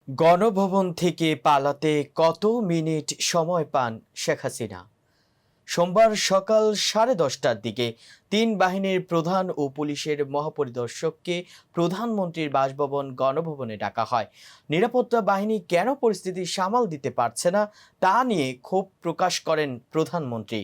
গণভবন থেকে পালাতে কত মিনিট সময় পান শেখ হাসিনা? সোমবার সকাল 10:30টার দিকে তিন বাহিনীর প্রধান ও পুলিশের মহাপরিদর্শককে প্রধানমন্ত্রীর বাসভবন গণভবনে ডাকা হয়। নিরাপত্তা বাহিনী কেন পরিস্থিতি সামাল দিতে পারছে না তা নিয়ে ক্ষোভ প্রকাশ করেন প্রধানমন্ত্রী।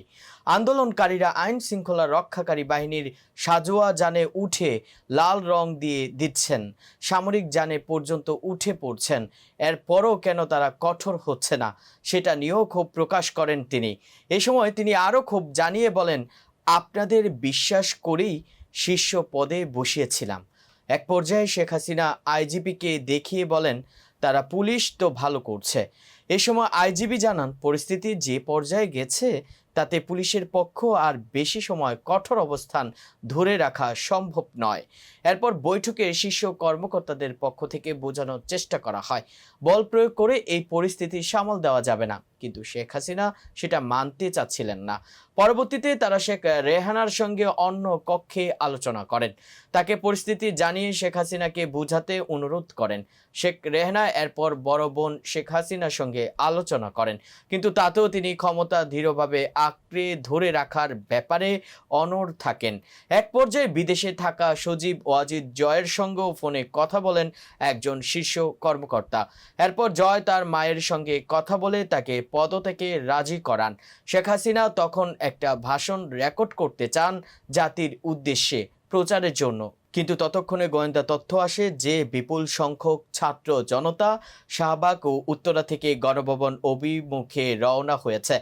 আন্দোলনকারীরা আইন শৃঙ্খলা রক্ষাকারী বাহিনীর সাজোয়া যানে উঠে লাল রং দিয়ে দিচ্ছেন, সামরিক যানে পর্যন্ত উঠে পড়ছেন, এরপরও কেন তারা কঠোর হচ্ছে না সেটা নিয়েও ক্ষোভ প্রকাশ করেন তিনি। এ সময় তিনি আরও ক্ষোভ জানিয়ে বলেন, আপনাদের বিশ্বাস করেই শীর্ষ পদে বসিয়েছিলাম। এক পর্যায়ে শেখ হাসিনা আইজিপিকে দেখিয়ে বলেন, তারা পুলিশ তো ভালো করছে। এ সময় আইজিপি জানান, পরিস্থিতি যে পর্যায়ে গেছে তাতে পুলিশের পক্ষ আর বেশি সময় কঠোর অবস্থান ধরে রাখা সম্ভব নয়। এরপর বৈঠকে শীর্ষ কর্মকর্তাদের পক্ষ থেকে বোঝানোর চেষ্টা করা হয়, বল প্রয়োগ করে এই পরিস্থিতি সামাল দেওয়া যাবে না, কিন্তু শেখ হাসিনা সেটা মানতে চাচ্ছিলেন না। পরবর্তীতে তারা শেখ রেহানার সঙ্গে অন্য কক্ষে আলোচনা করেন। তাকে পরিস্থিতি জানিয়ে শেখ হাসিনাকে বোঝাতে অনুরোধ করেন। শেখ রেহানা এরপর বড় বোন শেখ হাসিনার সঙ্গে আলোচনা করেন, কিন্তু তাতেও তিনি ক্ষমতা দৃঢ়ভাবে আঁকড়ে ধরে রাখার ব্যাপারে অনড় থাকেন। এক পর্যায়ে বিদেশে থাকা সজীব ওয়াজিদ জয়ের সঙ্গেও ফোনে কথা বলেন একজন শীর্ষ কর্মকর্তা। এরপর জয় তার মায়ের সঙ্গে কথা বলে তাকে পদত্যাগে রাজি করান। শেখ হাসিনা তখন একটা ভাষণ রেকর্ড করতে চান জাতির উদ্দেশ্যে প্রচারের জন্য, কিন্তু ততক্ষণে গোয়েন্দা তথ্য আসে যে বিপুল সংখ্যক ছাত্র জনতা শাহবাগ ও উত্তরা থেকে গণভবন অভিমুখে রওনা হয়েছে।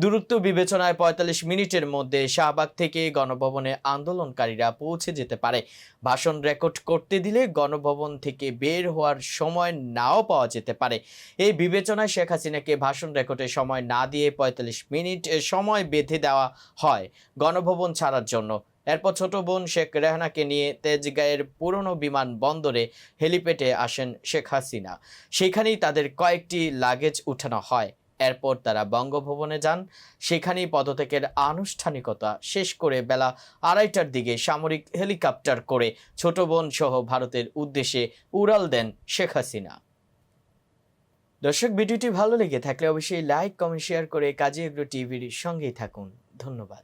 দূরত্ব বিবেচনায় ৪৫ মিনিটের মধ্যে শাহবাগ থেকে গণভবনে আন্দোলনকারীরা পৌঁছে যেতে পারে। ভাষণ রেকর্ড করতে দিলে গণভবন থেকে বের হওয়ার সময় নাও পাওয়া যেতে পারে। এই বিবেচনায় শেখ হাসিনাকে ভাষণ রেকর্ডের সময় না দিয়ে ৪৫ মিনিট সময় বেঁধে দেওয়া হয় গণভবন ছাড়ার জন্য। এরপর ছোট বোন শেখ রেহানাকে নিয়ে তেজগাঁয়ের পুরনো বিমানবন্দরে হেলিপ্যাডে আসেন শেখ হাসিনা। সেখানেই তাদের কয়েকটি লাগেজ উঠানো হয়। এরপর তারা বঙ্গভবনে যান। সেখানেই পদত্যাগের আনুষ্ঠানিকতা শেষ করে বেলা ২:৩০টার দিকে সামরিক হেলিকপ্টার করে ছোট বোন সহ ভারতের উদ্দেশ্যে উড়াল দেন শেখ হাসিনা। দর্শক, ভিডিওটি ভালো লেগে থাকলে অবশ্যই লাইক, কমেন্ট, শেয়ার করে কাজী এগ্রো টিভির সঙ্গেই থাকুন। ধন্যবাদ।